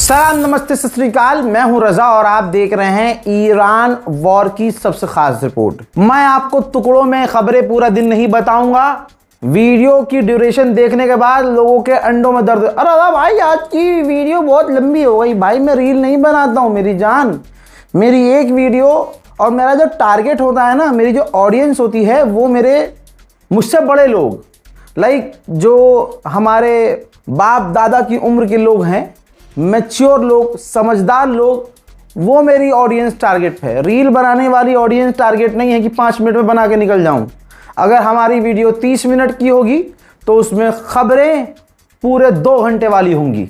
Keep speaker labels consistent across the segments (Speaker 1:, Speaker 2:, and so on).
Speaker 1: सलाम, नमस्ते, सत श्री अकाल। मैं हूं रजा और आप देख रहे हैं ईरान वॉर की सबसे खास रिपोर्ट। मैं आपको टुकड़ों में खबरें पूरा दिन नहीं बताऊंगा। वीडियो की ड्यूरेशन देखने के बाद लोगों के अंडों में दर्द। अरे रजा भाई, आज की वीडियो बहुत लंबी हो गई। भाई मैं रील नहीं बनाता हूं मेरी जान। मेरी एक वीडियो और मेरा जो टारगेट होता है ना, मेरी जो ऑडियंस होती है वो मेरे मुझसे बड़े लोग, लाइक जो हमारे बाप दादा की उम्र के लोग हैं, मैच्योर लोग, समझदार लोग, वो मेरी ऑडियंस टारगेट है। रील बनाने वाली ऑडियंस टारगेट नहीं है कि 5 मिनट में बना के निकल जाऊं। अगर हमारी वीडियो 30 मिनट की होगी तो उसमें खबरें पूरे 2 घंटे वाली होंगी।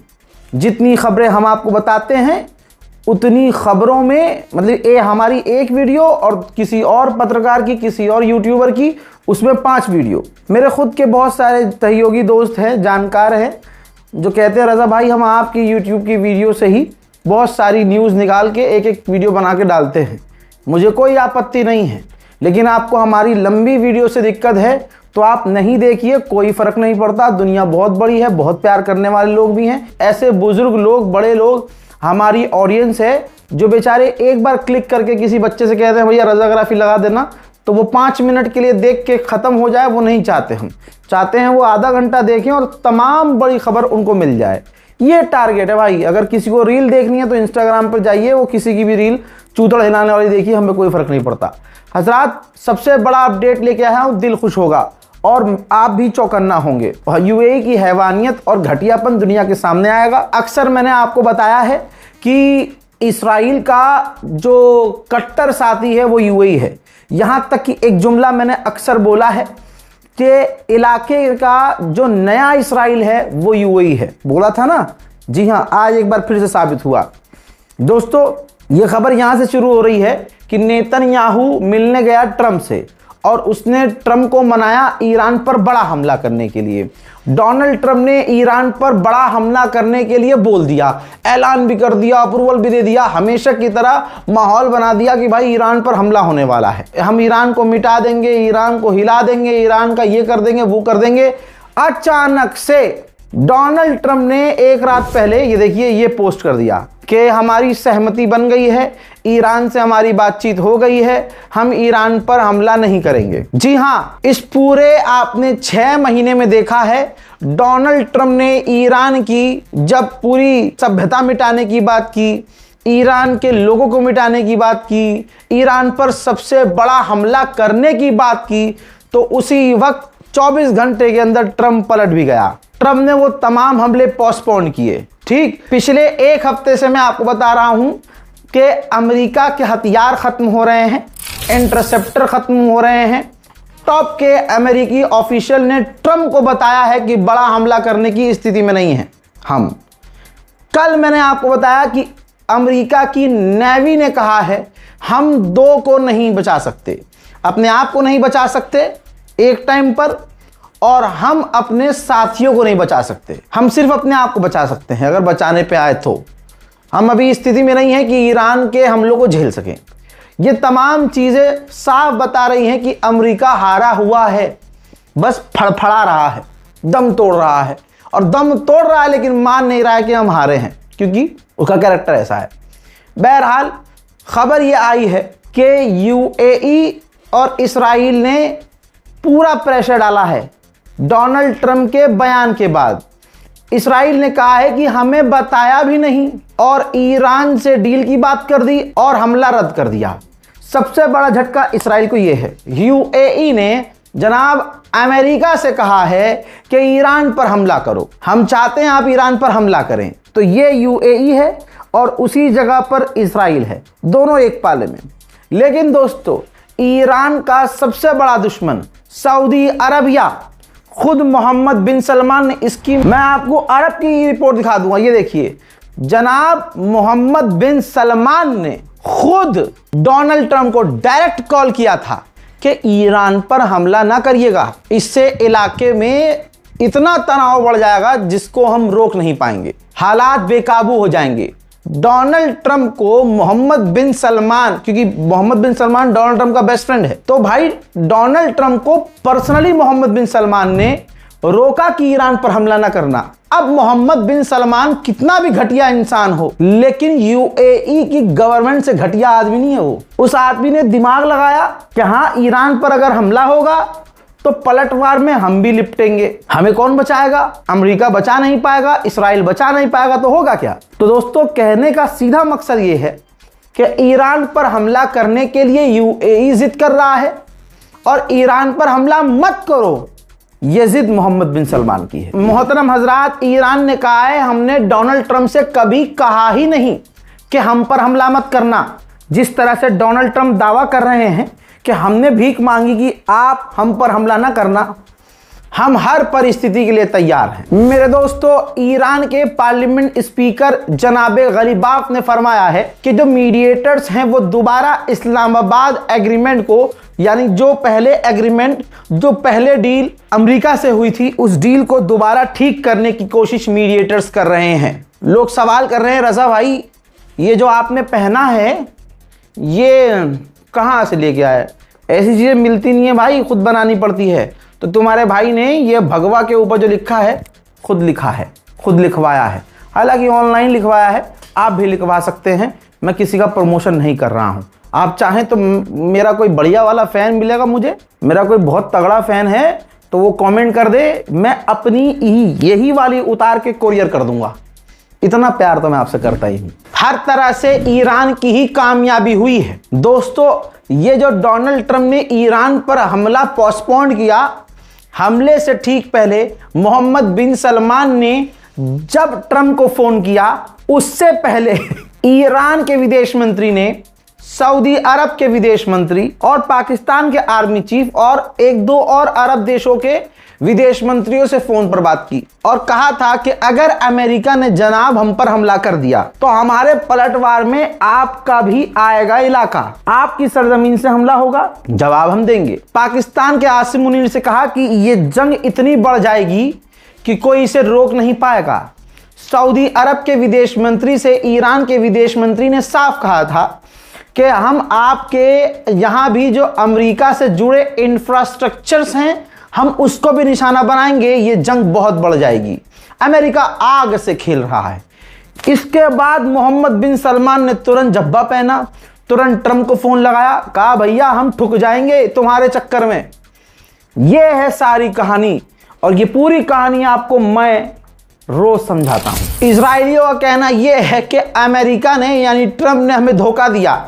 Speaker 1: जितनी खबरें हम आपको बताते हैं उतनी खबरों में, मतलब ये हमारी एक वीडियो और किसी और पत्रकार की, किसी और यूट्यूबर की, उसमें 5 वीडियो। मेरे खुद के बहुत सारे सहयोगी दोस्त हैं, जानकार हैं, जो कहते हैं रजा भाई हम आपकी यूट्यूब की वीडियो से ही बहुत सारी न्यूज़ निकाल के एक एक वीडियो बना के डालते हैं। मुझे कोई आपत्ति नहीं है, लेकिन आपको हमारी लंबी वीडियो से दिक्कत है तो आप नहीं देखिए, कोई फ़र्क नहीं पड़ता। दुनिया बहुत बड़ी है, बहुत प्यार करने वाले लोग भी हैं। ऐसे बुजुर्ग लोग, बड़े लोग हमारी ऑडियंस है, जो बेचारे एक बार क्लिक करके किसी बच्चे से कहते हैं भैया रजाग्राफी लगा देना, तो वो 5 मिनट के लिए देख के ख़त्म हो जाए, वो नहीं चाहते। हम चाहते हैं वो आधा घंटा देखें और तमाम बड़ी खबर उनको मिल जाए। ये टारगेट है भाई। अगर किसी को रील देखनी है तो इंस्टाग्राम पर जाइए, वो किसी की भी रील चूतड़ हिलाने वाली देखिए, हमें कोई फ़र्क नहीं पड़ता। हजरात, सबसे बड़ा अपडेट लेके आया हूँ, दिल खुश होगा और आप भी चौकन्ना होंगे। यूएई की हैवानियत और घटियापन दुनिया के सामने आएगा। अक्सर मैंने आपको बताया है कि इसराइल का जो कट्टर साथी है वो यूएई है। यहाँ तक कि एक जुमला मैंने अक्सर बोला है कि इलाके का जो नया इसराइल है वो यूएई है। बोला था ना? जी हाँ, आज एक बार फिर से साबित हुआ। दोस्तों, ये खबर यहाँ से शुरू हो रही है कि नेतन्याहू मिलने गया ट्रंप से और उसने ट्रंप को मनाया ईरान पर बड़ा हमला करने के लिए। डोनाल्ड ट्रंप ने ईरान पर बड़ा हमला करने के लिए बोल दिया, ऐलान भी कर दिया, अप्रूवल भी दे दिया, हमेशा की तरह माहौल बना दिया कि भाई ईरान पर हमला होने वाला है, हम ईरान को मिटा देंगे, ईरान को हिला देंगे, ईरान का ये कर देंगे, वो कर देंगे। अचानक से डोनाल्ड ट्रंप ने एक रात पहले, ये देखिए, ये पोस्ट कर दिया कि हमारी सहमति बन गई है, ईरान से हमारी बातचीत हो गई है, हम ईरान पर हमला नहीं करेंगे। जी हाँ, इस पूरे आपने 6 महीने में देखा है, डोनाल्ड ट्रंप ने ईरान की जब पूरी सभ्यता मिटाने की बात की, ईरान के लोगों को मिटाने की बात की, ईरान पर सबसे बड़ा हमला करने की बात की, तो उसी वक्त 24 घंटे के अंदर ट्रंप पलट भी गया। ट्रंप ने वो तमाम हमले पोस्टपोन किए। ठीक, पिछले 1 हफ्ते से मैं आपको बता रहा हूं कि अमेरिका के हथियार खत्म हो रहे हैं, इंटरसेप्टर खत्म हो रहे हैं। टॉप के अमेरिकी ऑफिशियल ने ट्रंप को बताया है कि बड़ा हमला करने की स्थिति में नहीं है हम। कल मैंने आपको बताया कि अमेरिका की नेवी ने कहा है हम 2 को नहीं बचा सकते, अपने आप को नहीं बचा सकते एक टाइम पर, और हम अपने साथियों को नहीं बचा सकते। हम सिर्फ अपने आप को बचा सकते हैं अगर बचाने पे आए तो। हम अभी स्थिति में नहीं है कि ईरान के हमलों को झेल सकें। ये तमाम चीज़ें साफ बता रही हैं कि अमेरिका हारा हुआ है, बस फड़फड़ा रहा है, दम तोड़ रहा है, और दम तोड़ रहा है लेकिन मान नहीं रहा है कि हम हारे हैं, क्योंकि उसका कैरेक्टर ऐसा है। बहरहाल, खबर ये आई है कि यूएई और इसराइल ने पूरा प्रेशर डाला है डोनाल्ड ट्रंप के बयान के बाद। इसराइल ने कहा है कि हमें बताया भी नहीं और ईरान से डील की बात कर दी और हमला रद्द कर दिया। सबसे बड़ा झटका इसराइल को यह है, यूएई ने जनाब अमेरिका से कहा है कि ईरान पर हमला करो, हम चाहते हैं आप ईरान पर हमला करें। तो ये यूएई है और उसी जगह पर इसराइल है, दोनों एक पाले में। लेकिन दोस्तों, ईरान का सबसे बड़ा दुश्मन सऊदी अरबिया, खुद मोहम्मद बिन सलमान ने इसकी, मैं आपको अरब की रिपोर्ट दिखा दूंगा। ये देखिए, जनाब मोहम्मद बिन सलमान ने खुद डोनाल्ड ट्रंप को डायरेक्ट कॉल किया था कि ईरान पर हमला ना करिएगा, इससे इलाके में इतना तनाव बढ़ जाएगा जिसको हम रोक नहीं पाएंगे, हालात बेकाबू हो जाएंगे। डोनाल्ड ट्रंप को मोहम्मद बिन सलमान, क्योंकि मोहम्मद बिन सलमान डोनाल्ड ट्रंप का बेस्ट फ्रेंड है, तो भाई डोनाल्ड ट्रंप को पर्सनली मोहम्मद बिन सलमान ने रोका कि ईरान पर हमला ना करना। अब मोहम्मद बिन सलमान कितना भी घटिया इंसान हो, लेकिन यूएई की गवर्नमेंट से घटिया आदमी नहीं है वो। उस आदमी ने दिमाग लगाया कि हाँ, ईरान पर अगर हमला होगा तो पलटवार में हम भी लिपटेंगे। हमें कौन बचाएगा? अमेरिका बचा नहीं पाएगा, इसराइल बचा नहीं पाएगा, तो होगा क्या? तो दोस्तों, कहने का सीधा मकसद ये है कि ईरान पर हमला करने के लिए यूएई जिद कर रहा है और ईरान पर हमला मत करो, ये जिद मोहम्मद बिन सलमान की है। मोहतरम हजरात, ईरान ने कहा है हमने डोनाल्ड ट्रंप से कभी कहा ही नहीं कि हम पर हमला मत करना। जिस तरह से डोनाल्ड ट्रंप दावा कर रहे हैं कि हमने भीख मांगी कि आप हम पर हमला ना करना, हम हर परिस्थिति के लिए तैयार हैं। मेरे दोस्तों, ईरान के पार्लियामेंट स्पीकर जनाबे गलीबाफ ने फरमाया है कि जो मीडिएटर्स हैं वो दोबारा इस्लामाबाद एग्रीमेंट को, यानी जो पहले एग्रीमेंट, जो पहले डील अमेरिका से हुई थी, उस डील को दोबारा ठीक करने की कोशिश मीडिएटर्स कर रहे हैं। लोग सवाल कर रहे हैं, रजा भाई ये जो आपने पहना है ये कहाँ से लेके आए? ऐसी चीज़ें मिलती नहीं है भाई, खुद बनानी पड़ती है। तो तुम्हारे भाई ने ये भगवा के ऊपर जो लिखा है खुद लिखा है, खुद लिखवाया है। हालांकि ऑनलाइन लिखवाया है, आप भी लिखवा सकते हैं। मैं किसी का प्रमोशन नहीं कर रहा हूँ। आप चाहें तो मेरा कोई बढ़िया वाला फ़ैन मिलेगा, मुझे मेरा कोई बहुत तगड़ा फ़ैन है तो वो कमेंट कर दे, मैं अपनी यही वाली उतार के कोरियर कर दूंगा। इतना प्यार तो मैं आपसे करता ही हूँ। हर तरह से ईरान की ही कामयाबी हुई है। दोस्तों, ये जो डोनाल्ड ट्रंप ने ईरान पर हमला पोस्टपोन किया, हमले से ठीक पहले मोहम्मद बिन सलमान ने जब ट्रंप को फोन किया, उससे पहले ईरान के विदेश मंत्री ने सऊदी अरब के विदेश मंत्री और पाकिस्तान के आर्मी चीफ और एक दो और अरब देशों के विदेश मंत्रियों से फोन पर बात की और कहा था कि अगर अमेरिका ने जनाब हम पर हमला कर दिया तो हमारे पलटवार में आपका भी आएगा इलाका, आपकी सरजमीन से हमला होगा, जवाब हम देंगे। पाकिस्तान के आसिम मुनीर से कहा कि ये जंग इतनी बढ़ जाएगी कि कोई इसे रोक नहीं पाएगा। सऊदी अरब के विदेश मंत्री से ईरान के विदेश मंत्री ने साफ कहा था कि हम आपके यहाँ भी जो अमेरिका से जुड़े इंफ्रास्ट्रक्चर्स हैं हम उसको भी निशाना बनाएंगे, ये जंग बहुत बढ़ जाएगी। अमेरिका आग से खेल रहा है। इसके बाद मोहम्मद बिन सलमान ने तुरंत जब्बा पहना, तुरंत ट्रंप को फोन लगाया, कहा भैया हम ठुक जाएंगे तुम्हारे चक्कर में। ये है सारी कहानी और ये पूरी कहानी आपको मैं रोज समझाता हूं। इजरायलियों का कहना यह है कि अमेरिका ने यानी ट्रंप ने हमें धोखा दिया।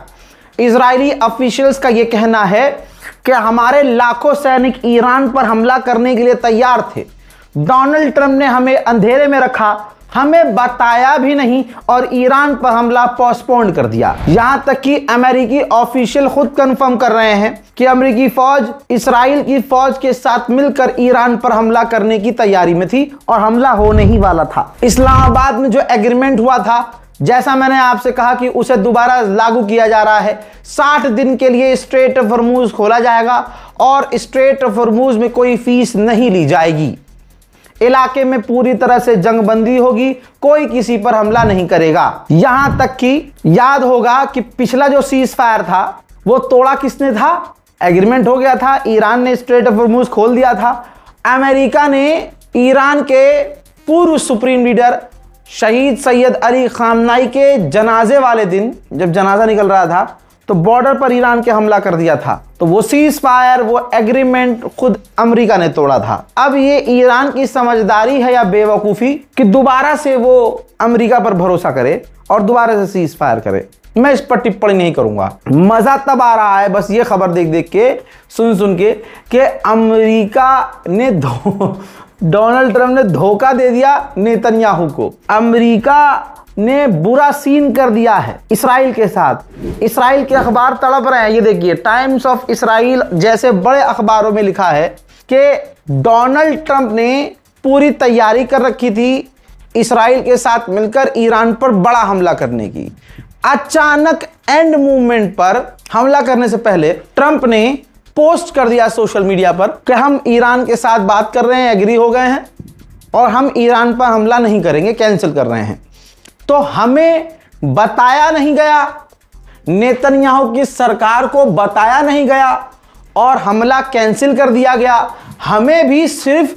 Speaker 1: इजरायली ऑफिशियल्स का यह कहना है कि हमारे लाखों सैनिक ईरान पर हमला करने के लिए तैयार थे। डोनाल्ड ट्रंप ने हमें अंधेरे में रखा, हमें बताया भी नहीं और ईरान पर हमला पोस्टपोन कर दिया। यहां तक कि अमेरिकी ऑफिशियल खुद कंफर्म कर रहे हैं कि अमेरिकी फौज इसराइल की फौज के साथ मिलकर ईरान पर हमला करने की तैयारी में थी और हमला होने ही वाला था। इस्लामाबाद में जो एग्रीमेंट हुआ था, जैसा मैंने आपसे कहा कि उसे दोबारा लागू किया जा रहा है। 60 दिन के लिए स्ट्रेट ऑफ हॉर्मुज खोला जाएगा और स्ट्रेट ऑफ हॉर्मुज में कोई फीस नहीं ली जाएगी। इलाके में पूरी तरह से जंगबंदी होगी, कोई किसी पर हमला नहीं करेगा। यहां तक कि याद होगा कि पिछला जो सीज फायर था वो तोड़ा किसने था? एग्रीमेंट हो गया था, ईरान ने स्ट्रेट ऑफ हॉर्मुज खोल दिया था। अमेरिका ने ईरान के पूर्व सुप्रीम लीडर शहीद सैयद अली खामनाई के जनाजे वाले दिन, जब जनाजा निकल रहा था, तो बॉर्डर पर ईरान के हमला कर दिया था। तो वो सीज फायर, वो एग्रीमेंट खुद अमेरिका ने तोड़ा था। अब ये ईरान की समझदारी है या बेवकूफ़ी कि दोबारा से वो अमेरिका पर भरोसा करे और दोबारा से सीज फायर करे? मैं इस पर टिप्पणी नहीं करूंगा। मजा तब आ रहा है बस ये खबर देख देख के, सुन के कि अमेरिका ने डोनाल्ड ट्रंप ने धोखा दे दिया नेतन्याहू को। अमेरिका ने बुरा सीन कर दिया है इसराइल के साथ। इसराइल के अखबार तड़प रहे हैं। ये देखिए, टाइम्स ऑफ इसराइल जैसे बड़े अखबारों में लिखा है कि डोनाल्ड ट्रंप ने पूरी तैयारी कर रखी थी इसराइल के साथ मिलकर ईरान पर बड़ा हमला करने की। अचानक एंड मूवमेंट पर हमला करने से पहले ट्रंप ने पोस्ट कर दिया सोशल मीडिया पर कि हम ईरान के साथ बात कर रहे हैं, एग्री हो गए हैं और हम ईरान पर हमला नहीं करेंगे, कैंसिल कर रहे हैं। तो हमें बताया नहीं गया, नेतन्याहू की सरकार को बताया नहीं गया और हमला कैंसिल कर दिया गया। हमें भी सिर्फ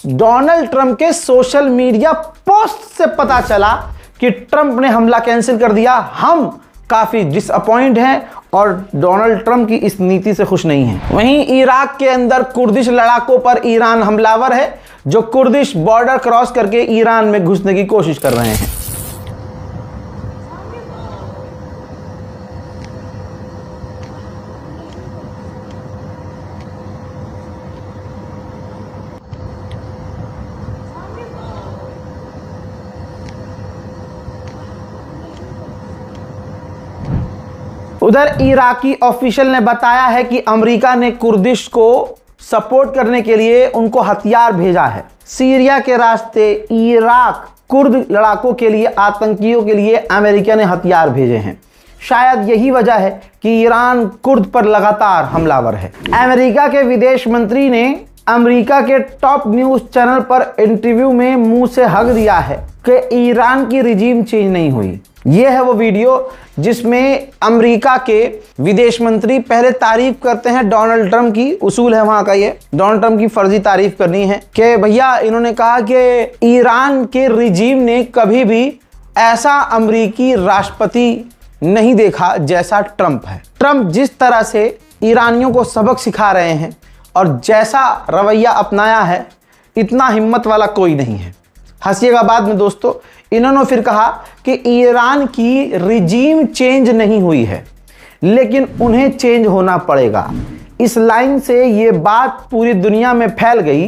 Speaker 1: डोनाल्ड ट्रंप के सोशल मीडिया पोस्ट से पता चला कि ट्रंप ने हमला कैंसिल कर दिया। हम काफी डिसअपॉइंट हैं और डोनाल्ड ट्रंप की इस नीति से खुश नहीं हैं। वहीं इराक के अंदर कुर्दिश लड़ाकों पर ईरान हमलावर है, जो कुर्दिश बॉर्डर क्रॉस करके ईरान में घुसने की कोशिश कर रहे हैं। उधर इराकी ऑफिशियल ने बताया है कि अमेरिका ने कुर्दिश को सपोर्ट करने के लिए उनको हथियार भेजा है। सीरिया के रास्ते इराक कुर्द लड़ाकों के लिए, आतंकियों के लिए अमेरिका ने हथियार भेजे हैं। शायद यही वजह है कि ईरान कुर्द पर लगातार हमलावर है। अमेरिका के विदेश मंत्री ने अमेरिका के टॉप न्यूज चैनल पर इंटरव्यू में मुंह से हक दिया है कि ईरान की रिजीम चेंज नहीं हुई। यह है वो वीडियो जिसमें अमेरिका के विदेश मंत्री पहले तारीफ करते हैं डोनाल्ड ट्रंप की। उसूल है वहां का, ये डोनाल्ड ट्रंप की फर्जी तारीफ करनी है कि भैया इन्होंने कहा कि ईरान के रिजीम ने कभी भी ऐसा अमेरिकी राष्ट्रपति नहीं देखा जैसा ट्रंप है। ट्रंप जिस तरह से ईरानियों को सबक सिखा रहे हैं और जैसा रवैया अपनाया है, इतना हिम्मत वाला कोई नहीं है। हंसिएगा बाद में दोस्तों। इन्होंने फिर कहा कि ईरान की रिजीम चेंज नहीं हुई है, लेकिन उन्हें चेंज होना पड़ेगा। इस लाइन से ये बात पूरी दुनिया में फैल गई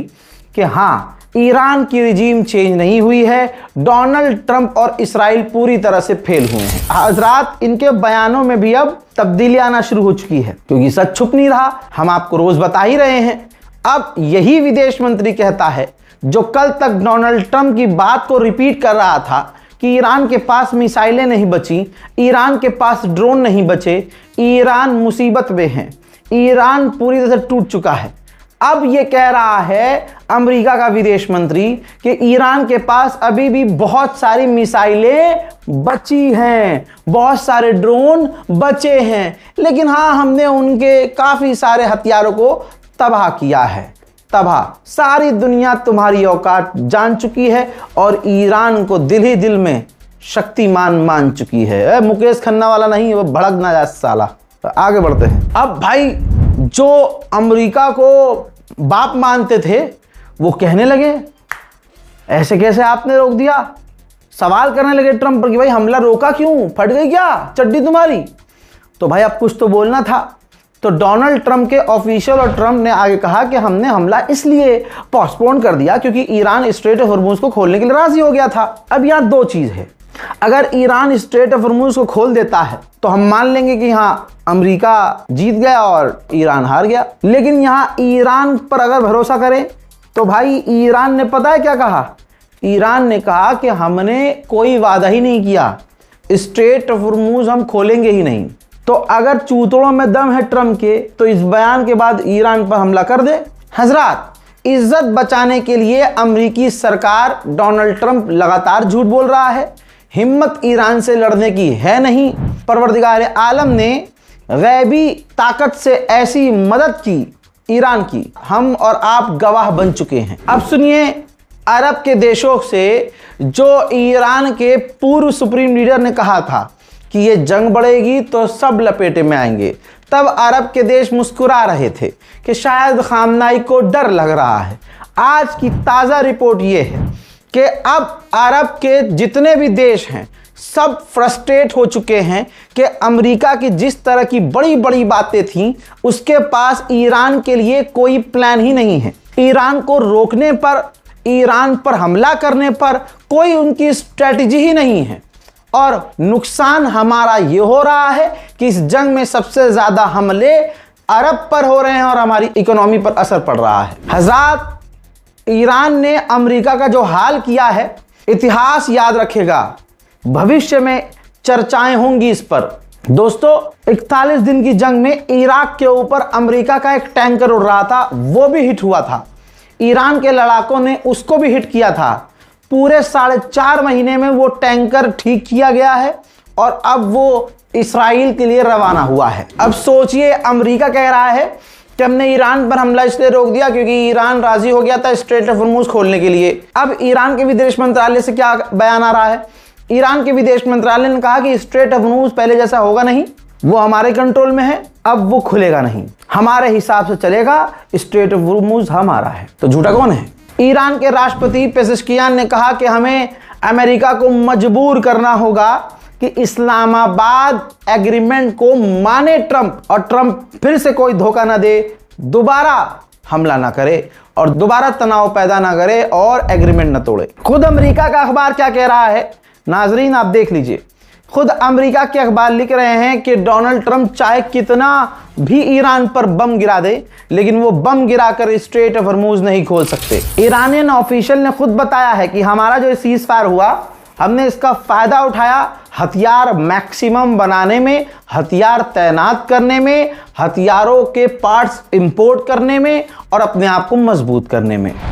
Speaker 1: कि हाँ, ईरान की रिजीम चेंज नहीं हुई है, डोनाल्ड ट्रंप और इस्राइल पूरी तरह से फेल हुए हैं। हजरात, इनके बयानों में भी अब तब्दीली आना शुरू हो चुकी है, क्योंकि सच छुप नहीं रहा। हम आपको रोज बता ही रहे हैं। अब यही विदेश मंत्री कहता है, जो कल तक डोनाल्ड ट्रंप की बात को रिपीट कर रहा था कि ईरान के पास मिसाइलें नहीं बची, ईरान के पास ड्रोन नहीं बचे, ईरान मुसीबत में है, ईरान पूरी तरह से टूट चुका है। अब ये कह रहा है अमेरिका का विदेश मंत्री कि ईरान के पास अभी भी बहुत सारी मिसाइलें बची हैं, बहुत सारे ड्रोन बचे हैं, लेकिन हाँ, हमने उनके काफी सारे हथियारों को तबाह किया है। तबाह, सारी दुनिया तुम्हारी औकात जान चुकी है और ईरान को दिल ही दिल में शक्तिमान मान चुकी है। मुकेश खन्ना वाला नहीं, वो भड़क ना जाए साला। तो आगे बढ़ते हैं। अब भाई, जो अमेरिका को बाप मानते थे वो कहने लगे ऐसे कैसे आपने रोक दिया। सवाल करने लगे ट्रंप पर कि भाई हमला रोका क्यों, फट गई क्या चड्डी तुम्हारी। तो भाई अब कुछ तो बोलना था। तो डोनाल्ड ट्रंप के ऑफिशियल और ट्रंप ने आगे कहा कि हमने हमला इसलिए पोस्टपोन कर दिया क्योंकि ईरान स्ट्रेट ऑफ हॉर्मूज को खोलने के लिए राजी हो गया था। अब यहाँ दो चीज है, अगर ईरान स्ट्रेट ऑफ हॉर्मूज को खोल देता है तो हम मान लेंगे कि हाँ, अमेरिका जीत गया और ईरान हार गया। लेकिन यहाँ ईरान पर अगर भरोसा करें तो भाई ईरान ने पता है क्या कहा। ईरान ने कहा कि हमने कोई वादा ही नहीं किया, स्ट्रेट ऑफ हॉर्मूज हम खोलेंगे ही नहीं। तो अगर चूतड़ों में दम है ट्रंप के, तो इस बयान के बाद ईरान पर हमला कर दे। हजरात, इज्जत बचाने के लिए अमेरिकी सरकार, डोनाल्ड ट्रंप लगातार झूठ बोल रहा है। हिम्मत ईरान से लड़ने की है नहीं। परवरदिगार आलम ने गैबी ताकत से ऐसी मदद की ईरान की, हम और आप गवाह बन चुके हैं। अब सुनिए, अरब के देशों से जो ईरान के पूर्व सुप्रीम लीडर ने कहा था कि ये जंग बढ़ेगी तो सब लपेटे में आएंगे, तब अरब के देश मुस्कुरा रहे थे कि शायद खामनाई को डर लग रहा है। आज की ताज़ा रिपोर्ट ये है कि अब अरब के जितने भी देश हैं सब फ्रस्ट्रेट हो चुके हैं कि अमेरिका की जिस तरह की बड़ी बड़ी बातें थीं, उसके पास ईरान के लिए कोई प्लान ही नहीं है। ईरान को रोकने पर, ईरान पर हमला करने पर कोई उनकी स्ट्रेटजी ही नहीं है। और नुकसान हमारा ये हो रहा है कि इस जंग में सबसे ज्यादा हमले अरब पर हो रहे हैं और हमारी इकोनॉमी पर असर पड़ रहा है। हज़रात, ईरान ने अमेरिका का जो हाल किया है, इतिहास याद रखेगा, भविष्य में चर्चाएं होंगी इस पर। दोस्तों, 41 दिन की जंग में इराक के ऊपर अमेरिका का एक टैंकर उड़ रहा था, वो भी हिट हुआ था। ईरान के लड़ाकों ने उसको भी हिट किया था। पूरे 4.5 महीने में वो टैंकर ठीक किया गया है और अब वो इस्राइल के लिए रवाना हुआ है। अब सोचिए, अमेरिका कह रहा है कि हमने ईरान पर हमला इसलिए रोक दिया क्योंकि ईरान राजी हो गया था स्ट्रेट ऑफ हॉर्मूज खोलने के लिए। अब ईरान के विदेश मंत्रालय से क्या बयान आ रहा है? ईरान के विदेश मंत्रालय ने कहा कि स्ट्रेट ऑफ हॉर्मूज पहले जैसा होगा नहीं, वो हमारे कंट्रोल में है, अब वो खुलेगा नहीं, हमारे हिसाब से चलेगा, स्ट्रेट ऑफ हॉर्मूज हमारा है। तो झूठा कौन है? ईरान के राष्ट्रपति पेजेश्कियान ने कहा कि हमें अमेरिका को मजबूर करना होगा कि इस्लामाबाद एग्रीमेंट को माने ट्रंप, और ट्रंप फिर से कोई धोखा ना दे, दोबारा हमला ना करे और दोबारा तनाव पैदा ना करे और एग्रीमेंट ना तोड़े। खुद अमेरिका का अखबार क्या कह रहा है नाजरीन, आप देख लीजिए। खुद अमेरिका के अखबार लिख रहे हैं कि डोनाल्ड ट्रंप चाहे कितना भी ईरान पर बम गिरा दे, लेकिन वो बम गिराकर स्ट्रेट ऑफ हॉर्मूज नहीं खोल सकते। ईरानियन ऑफिशियल ने खुद बताया है कि हमारा जो सीज फायर हुआ, हमने इसका फायदा उठाया हथियार मैक्सिमम बनाने में, हथियार तैनात करने में, हथियारों के पार्ट्स इंपोर्ट करने में और अपने आप को मजबूत करने में।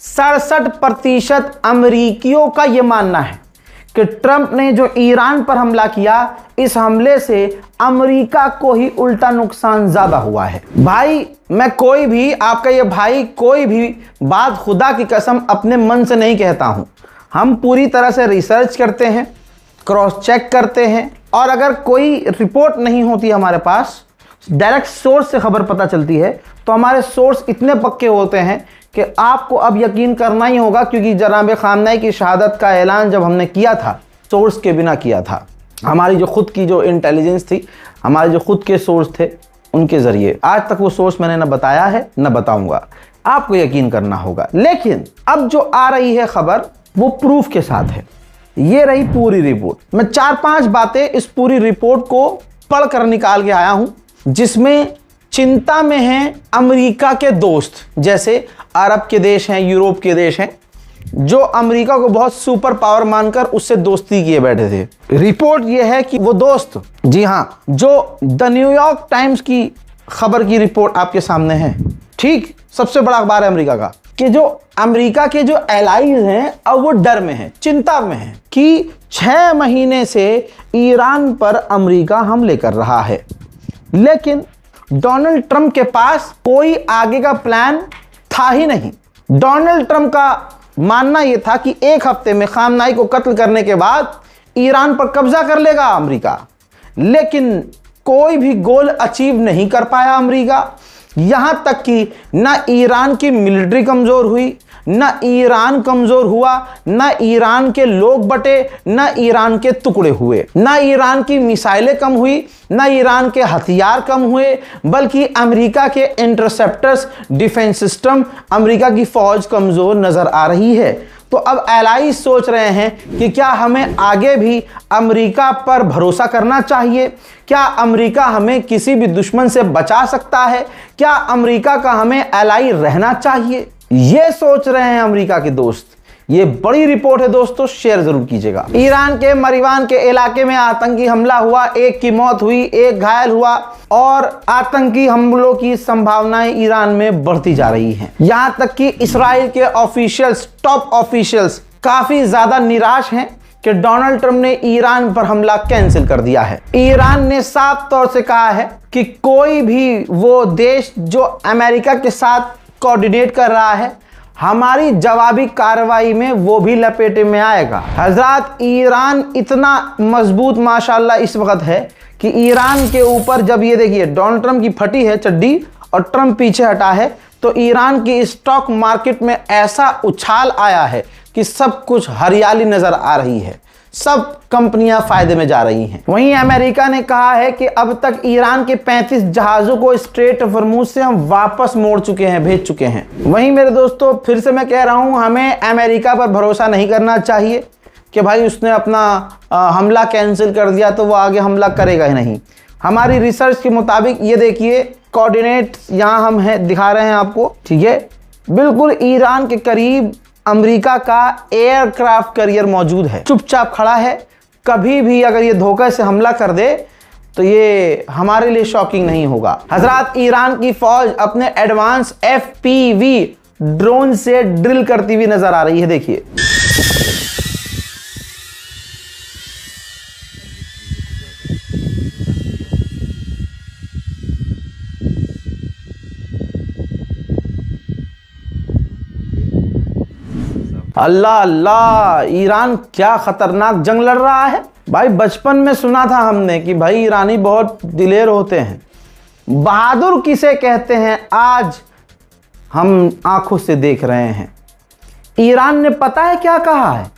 Speaker 2: 67% अमेरिकियों का यह मानना है कि ट्रंप ने जो ईरान पर हमला किया, इस हमले से अमेरिका को ही उल्टा नुकसान ज्यादा हुआ है। भाई मैं कोई भी, आपका ये भाई कोई भी बात खुदा की कसम अपने मन से नहीं कहता हूं। हम पूरी तरह से रिसर्च करते हैं, क्रॉस चेक करते हैं, और अगर कोई रिपोर्ट नहीं होती हमारे पास, डायरेक्ट सोर्स से खबर पता चलती है, तो हमारे सोर्स इतने पक्के होते हैं कि आपको अब यकीन करना ही होगा, क्योंकि जनाब खामनेई की शहादत का ऐलान जब हमने किया था, सोर्स के बिना किया था। हमारी जो खुद की जो इंटेलिजेंस थी, हमारे जो खुद के सोर्स थे, उनके जरिए। आज तक वो सोर्स मैंने न बताया है न बताऊंगा, आपको यकीन करना होगा। लेकिन अब जो आ रही है खबर, वो प्रूफ के साथ है। ये रही पूरी रिपोर्ट। मैं 4-5 बातें इस पूरी रिपोर्ट को पढ़कर निकाल के आया हूं, जिसमें चिंता में हैं अमेरिका के दोस्त, जैसे अरब के देश हैं, यूरोप के देश हैं, जो अमेरिका को बहुत सुपर पावर मानकर उससे दोस्ती किए बैठे थे। रिपोर्ट यह है कि वो दोस्त, जी हां, जो द न्यूयॉर्क टाइम्स की खबर की रिपोर्ट आपके सामने है, ठीक, सबसे बड़ा अखबार है अमेरिका का, कि जो अमेरिका के जो एलाइज हैं अब वो डर में हैं, चिंता में हैं कि 6 महीने से ईरान पर अमेरिका हमले कर रहा है, लेकिन डोनाल्ड ट्रंप के पास कोई आगे का प्लान था ही नहीं। डोनाल्ड ट्रंप का मानना यह था कि 1 हफ्ते में खामनेई को कत्ल करने के बाद ईरान पर कब्जा कर लेगा अमेरिका, लेकिन कोई भी गोल अचीव नहीं कर पाया अमेरिका। यहां तक कि ना ईरान की मिलिट्री कमजोर हुई, ना ईरान कमजोर हुआ, ना ईरान के लोग बटे, ना ईरान के टुकड़े हुए, ना ईरान की मिसाइलें कम हुई, ना ईरान के हथियार कम हुए, बल्कि अमेरिका के इंटरसेप्टर्स डिफेंस सिस्टम, अमेरिका की फौज कमजोर नजर आ रही है। तो अब एलाइज सोच रहे हैं कि क्या हमें आगे भी अमेरिका पर भरोसा करना चाहिए? क्या अमेरिका हमें किसी भी दुश्मन से बचा सकता है? क्या अमेरिका का हमें एलाई रहना चाहिए? ये सोच रहे हैं अमेरिका के दोस्त। ये बड़ी रिपोर्ट है दोस्तों, शेयर जरूर कीजिएगा। ईरान के मरीवान के इलाके में आतंकी हमला हुआ, 1 की मौत हुई, 1 घायल हुआ, और आतंकी हमलों की संभावनाएं ईरान में बढ़ती जा रही हैं। यहां तक कि इस्राइल के ऑफिशियल्स, टॉप ऑफिशियल्स काफी ज्यादा निराश हैं कि डोनाल्ड ट्रंप ने ईरान पर हमला कैंसिल कर दिया है। ईरान ने साफ तौर से कहा है कि कोई भी वो देश जो अमेरिका के साथ कोऑर्डिनेट कर रहा है, हमारी जवाबी कार्रवाई में वो भी लपेटे में आएगा। हजरात, ईरान इतना मजबूत माशाल्लाह इस वक्त है कि ईरान के ऊपर, जब ये देखिए डोनाल्ड ट्रंप की फटी है चड्डी और ट्रंप पीछे हटा है, तो ईरान की स्टॉक मार्केट में ऐसा उछाल आया है कि सब कुछ हरियाली नजर आ रही है, सब कंपनियां फायदे में जा रही हैं। वहीं अमेरिका ने कहा है कि अब तक ईरान के 35 जहाजों को स्ट्रेट ऑफ हॉर्मूज से हम वापस मोड़ चुके हैं, भेज चुके हैं। वहीं मेरे दोस्तों, फिर से मैं कह रहा हूं, हमें अमेरिका पर भरोसा नहीं करना चाहिए कि भाई उसने अपना हमला कैंसिल कर दिया तो वो आगे हमला करेगा ही नहीं। हमारी रिसर्च के मुताबिक ये देखिए, कोऑर्डिनेट यहां हम है दिखा रहे हैं आपको, ठीक है, बिल्कुल ईरान के करीब अमेरिका का एयरक्राफ्ट कैरियर मौजूद है, चुपचाप खड़ा है। कभी भी अगर ये धोखे से हमला कर दे
Speaker 1: तो ये हमारे लिए शॉकिंग नहीं होगा। हजरात, ईरान की फौज अपने एडवांस FPV ड्रोन से ड्रिल करती हुई नजर आ रही है। देखिए, अल्लाह अल्लाह, ईरान क्या खतरनाक जंग लड़ रहा है भाई। बचपन में सुना था हमने कि भाई ईरानी बहुत दिलेर होते हैं, बहादुर किसे कहते हैं, आज हम आंखों से देख रहे हैं। ईरान ने पता है क्या कहा है?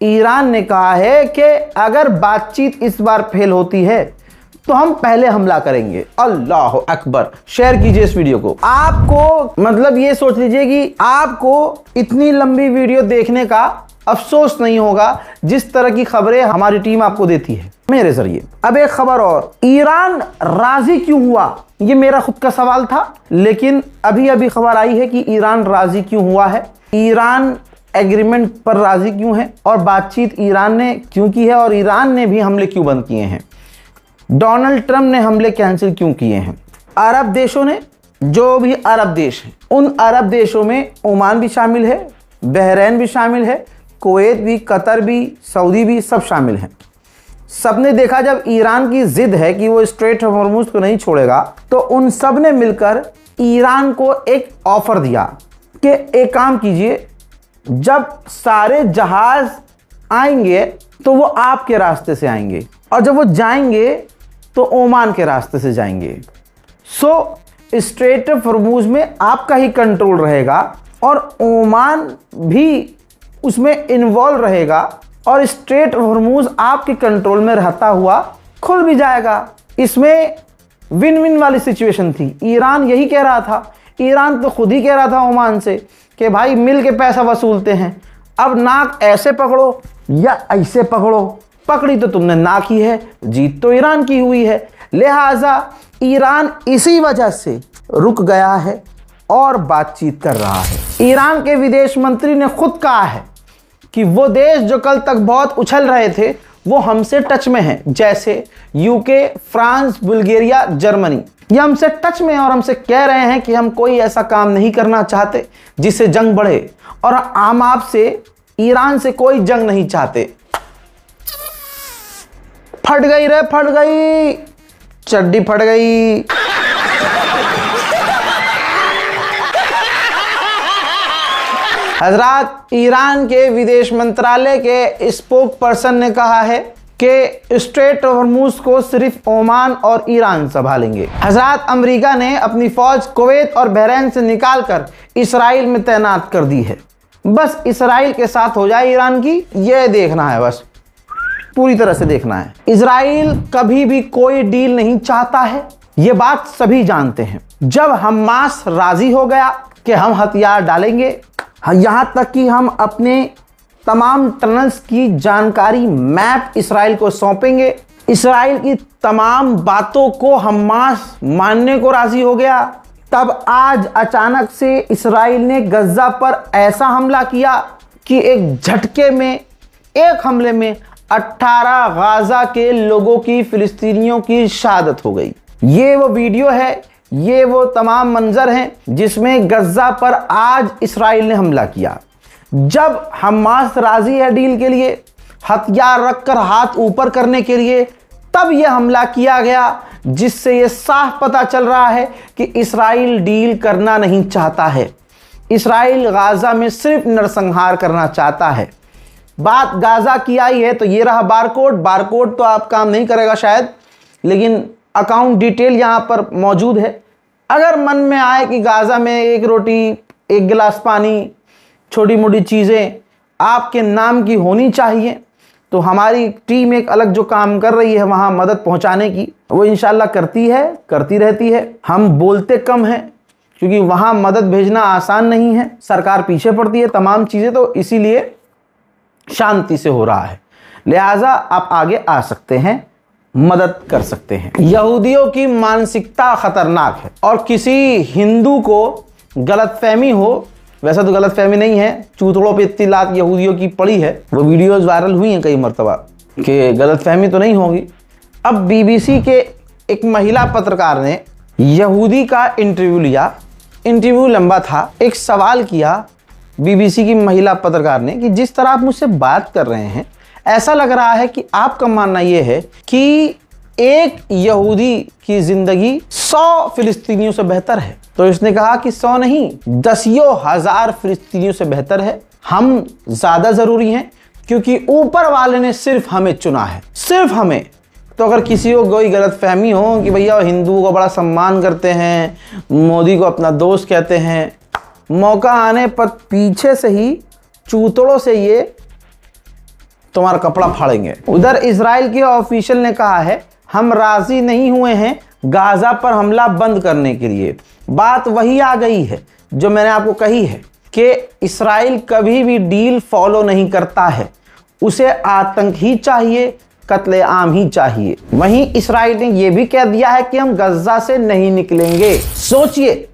Speaker 1: ईरान ने कहा है कि अगर बातचीत इस बार फेल होती है तो हम पहले हमला करेंगे। अल्लाह अकबर। शेयर कीजिए इस वीडियो को। आपको मतलब ये सोच लीजिए कि आपको इतनी लंबी वीडियो देखने का अफसोस नहीं होगा जिस तरह की खबरें हमारी टीम आपको देती है मेरे जरिए। अब एक खबर और, ईरान राजी क्यों हुआ? ये मेरा खुद का सवाल था, लेकिन अभी अभी खबर आई है कि ईरान राजी क्यों हुआ है, ईरान एग्रीमेंट पर राजी क्यों है, और बातचीत ईरान ने क्यों की है, और ईरान ने भी हमले क्यों बंद किए हैं, डोनाल्ड ट्रंप ने हमले कैंसिल क्यों किए हैं। अरब देशों ने, जो भी अरब देश हैं, उन अरब देशों में ओमान भी शामिल है, बहरीन भी शामिल है, कुवैत भी, कतर भी, सऊदी भी, सब शामिल हैं। सबने देखा जब ईरान की जिद है कि वो स्ट्रेट ऑफ हॉर्मुज को नहीं छोड़ेगा, तो उन सब ने मिलकर ईरान को एक ऑफर दिया कि एक काम कीजिए, जब सारे जहाज आएंगे तो वो आपके रास्ते से आएंगे, और जब वो जाएंगे तो ओमान के रास्ते से जाएंगे। सो स्ट्रेट ऑफ हॉर्मुज में आपका ही कंट्रोल रहेगा और ओमान भी उसमें इन्वॉल्व रहेगा, और स्ट्रेट ऑफ हॉर्मुज आपके कंट्रोल में रहता हुआ खुल भी जाएगा। इसमें विन विन वाली सिचुएशन थी। ईरान यही कह रहा था, ईरान तो खुद ही कह रहा था ओमान से कि भाई मिल के पैसा वसूलते हैं, अब नाक ऐसे पकड़ो या ऐसे पकड़ो, पकड़ी तो तुमने नाक ही है, जीत तो ईरान की हुई है। लिहाजा ईरान इसी वजह से रुक गया है और बातचीत कर रहा है। ईरान के विदेश मंत्री ने खुद कहा है कि वो देश जो कल तक बहुत उछल रहे थे वो हमसे टच में हैं, जैसे यूके, फ्रांस, बुल्गारिया, जर्मनी, ये हमसे टच में हैं और हमसे कह रहे हैं कि हम कोई ऐसा काम नहीं करना चाहते जिससे जंग बढ़े, और हम आपसे, ईरान से कोई जंग नहीं चाहते। फट गई रे, फट गई, चड्डी फट गई। हजरात, ईरान के विदेश मंत्रालय के स्पोक पर्सन ने कहा है कि स्ट्रेट ऑफ हॉर्मुज को सिर्फ ओमान और ईरान संभालेंगे। हजरात, अमेरिका ने अपनी फौज कुवैत और बहरीन से निकालकर इसराइल में तैनात कर दी है। बस इसराइल के साथ हो जाए ईरान की, यह देखना है, बस पूरी तरह से देखना है। इसराइल कभी भी कोई डील नहीं चाहता है, यह बात सभी जानते हैं। जब हमास राजी हो गया कि हम हथियार डालेंगे, यहां तक कि हम अपने तमाम टनल्स की जानकारी, मैप इसराइल को सौंपेंगे, इसराइल की तमाम बातों को हमास मानने को राजी हो गया, तब आज अचानक से इसराइल ने गजा पर ऐसा हमला किया कि एक झटके में, एक हमले में 18 गाजा के लोगों की, फिलिस्तीनियों की शहादत हो गई। ये वो वीडियो है, ये वो तमाम मंजर हैं जिसमें गजा पर आज इसराइल ने हमला किया। जब हमास राजी है डील के लिए, हथियार रखकर हाथ ऊपर करने के लिए, तब यह हमला किया गया, जिससे यह साफ पता चल रहा है कि इसराइल डील करना नहीं चाहता है। इसराइल गाजा में सिर्फ नरसंहार करना चाहता है। बात गाजा की आई है तो ये रहा बारकोड। बारकोड तो आप काम नहीं करेगा शायद, लेकिन अकाउंट डिटेल यहाँ पर मौजूद है। अगर मन में आए कि गाजा में एक रोटी, एक गिलास पानी, छोटी मोटी चीज़ें आपके नाम की होनी चाहिए, तो हमारी टीम एक अलग जो काम कर रही है वहाँ मदद पहुँचाने की, वो इंशाल्लाह करती है, करती रहती है। हम बोलते कम हैं क्योंकि वहाँ मदद भेजना आसान नहीं है, सरकार पीछे पड़ती है, तमाम चीज़ें, तो इसीलिए शांति से हो रहा है। लिहाजा आप आगे आ सकते हैं, मदद कर सकते हैं। यहूदियों की मानसिकता खतरनाक है, और किसी हिंदू को गलतफहमी हो, वैसा तो गलतफहमी नहीं है, चूथड़ों पे इतनी लात यहूदियों की पड़ी है, वो वीडियोस वायरल हुई हैं कई मरतबा, कि गलतफहमी तो नहीं होगी। अब बीबीसी के एक महिला पत्रकार ने यहूदी का इंटरव्यू लिया। इंटरव्यू लंबा था। एक सवाल किया बीबीसी की महिला पत्रकार ने कि जिस तरह आप मुझसे बात कर रहे हैं, ऐसा लग रहा है कि आपका मानना यह है कि एक यहूदी की जिंदगी 100 फिलिस्तीनियों से बेहतर है। तो इसने कहा कि 100 नहीं, 10,000 फिलिस्तीनियों से बेहतर है। हम ज्यादा जरूरी हैं क्योंकि ऊपर वाले ने सिर्फ हमें चुना है, सिर्फ हमें। तो अगर किसी को कोई गलतफहमी हो कि भैया हिंदुओं को बड़ा सम्मान करते हैं, मोदी को अपना दोस्त कहते हैं, मौका आने पर पीछे से ही चूतड़ों से ये तुम्हारा कपड़ा फाड़ेंगे। उधर इजराइल के ऑफिशियल ने कहा है हम राजी नहीं हुए हैं गाजा पर हमला बंद करने के लिए। बात वही आ गई है जो मैंने आपको कही है कि इजराइल कभी भी डील फॉलो नहीं करता है, उसे आतंक ही चाहिए, कत्लेआम ही चाहिए। वहीं इजराइल ने यह भी कह दिया है कि हम गाजा से नहीं निकलेंगे। सोचिए,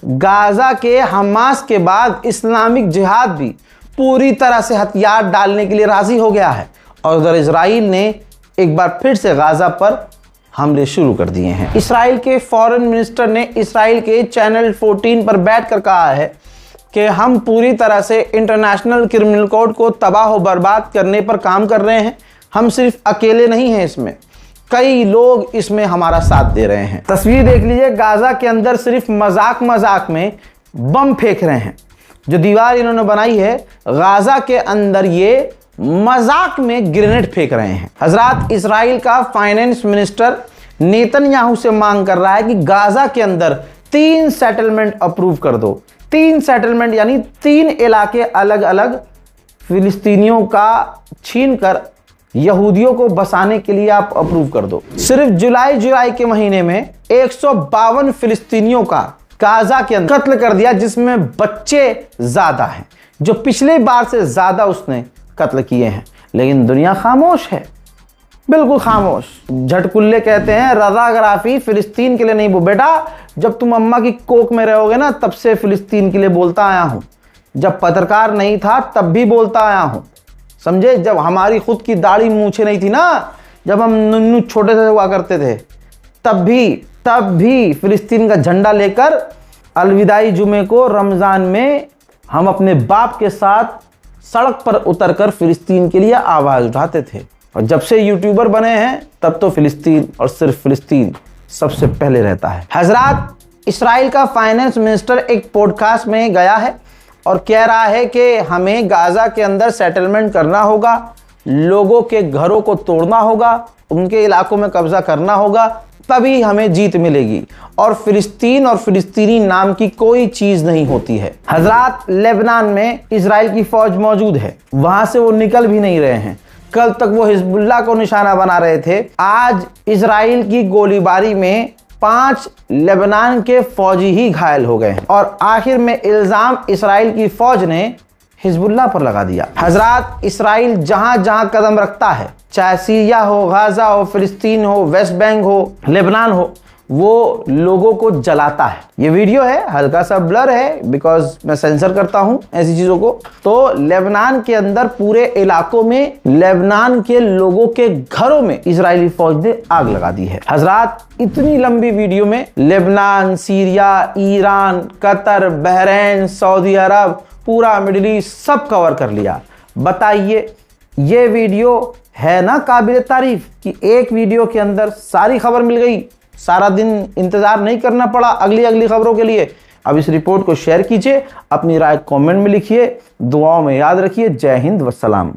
Speaker 1: गाजा के हमास के बाद इस्लामिक जिहाद भी पूरी तरह से हथियार डालने के लिए राजी हो गया है और उधर इजराइल ने एक बार फिर से गाजा पर हमले शुरू कर दिए हैं। इजराइल के फॉरेन मिनिस्टर ने इजराइल के चैनल 14 पर बैठकर कहा है कि हम पूरी तरह से इंटरनेशनल क्रिमिनल कोड को तबाह बर्बाद करने पर काम कर रहे हैं। हम सिर्फ अकेले नहीं हैं, इसमें कई लोग इसमें हमारा साथ दे रहे हैं। तस्वीर देख लीजिए, गाजा के अंदर सिर्फ मजाक मजाक में बम फेंक रहे हैं। जो दीवार इन्होंने बनाई है गाजा के अंदर, ये मजाक में ग्रेनेड फेंक रहे हैं। हजरात, इजराइल का फाइनेंस मिनिस्टर नेतन्याहू से मांग कर रहा है कि गाजा के अंदर 3 सेटलमेंट अप्रूव कर दो। 3 सेटलमेंट यानी 3 इलाके अलग अलग फिलिस्तीनियों का छीन कर यहूदियों को बसाने के लिए आप अप्रूव कर दो। सिर्फ जुलाई के महीने में 152 फिलिस्तीनियों का गाजा के अंदर कत्ल कर दिया, जिसमें बच्चे ज्यादा हैं, जो पिछले बार से ज्यादा उसने कत्ल किए हैं। लेकिन दुनिया खामोश है, बिल्कुल खामोश। झटकुल्ले कहते हैं रजाग्राफी फिलिस्तीन के लिए नहीं। वो बेटा, जब तुम अम्मा की कोख में रहोगे ना, तब से फिलिस्तीन के लिए बोलता आया हूं। जब पत्रकार नहीं था तब भी बोलता आया हूं, समझे। जब हमारी खुद की दाढ़ी मूछे नहीं थी ना, जब हम नुन्नू छोटे से हुआ करते थे, तब भी फिलिस्तीन का झंडा लेकर अलविदाई जुमे को रमजान में हम अपने बाप के साथ सड़क पर उतरकर फिलिस्तीन के लिए आवाज उठाते थे। और जब से यूट्यूबर बने हैं तब तो फिलिस्तीन और सिर्फ फिलिस्तीन सबसे पहले रहता है। हजरात, इजराइल का फाइनेंस मिनिस्टर एक पॉडकास्ट में गया है और कह रहा है कि हमें गाजा के अंदर सेटलमेंट करना होगा, लोगों के घरों को तोड़ना होगा, उनके इलाकों में कब्जा करना होगा, तभी हमें जीत मिलेगी। और फिलिस्तीन और फिलिस्तीनी नाम की कोई चीज नहीं होती है। हजरात, लेबनान में इजराइल की फौज मौजूद है, वहां से वो निकल भी नहीं रहे हैं। कल तक वो हिजबुल्लाह को निशाना बना रहे थे। आज इजराइल की गोलीबारी में 5 लेबनान के फौजी ही घायल हो गए हैं और आखिर में इल्जाम इजराइल की फौज ने हिजबुल्लाह पर लगा दिया। हजरात, इजराइल जहां जहां कदम रखता है, चाहे सीरिया हो, गाजा हो, फिलिस्तीन हो, वेस्ट बैंक हो, लेबनान हो, वो लोगों को जलाता है। ये वीडियो है, हल्का सा ब्लर है बिकॉज मैं सेंसर करता हूं ऐसी चीजों को। तो लेबनान के अंदर पूरे इलाकों में, लेबनान के लोगों के घरों में इजरायली फौज ने आग लगा दी है। हजरात, इतनी लंबी वीडियो में Lebanon, Syria, Iran, Qatar, Bahrain, Saudi Arab, पूरा मिडिल ईस्ट सब कवर कर लिया। बताइए, ये वीडियो है ना काबिल तारीफ कि एक वीडियो के अंदर सारी खबर मिल गई, सारा दिन इंतजार नहीं करना पड़ा अगली खबरों के लिए। अब इस रिपोर्ट को शेयर कीजिए, अपनी राय कमेंट में लिखिए, दुआओं में याद रखिए। जय हिंद वस्सलाम।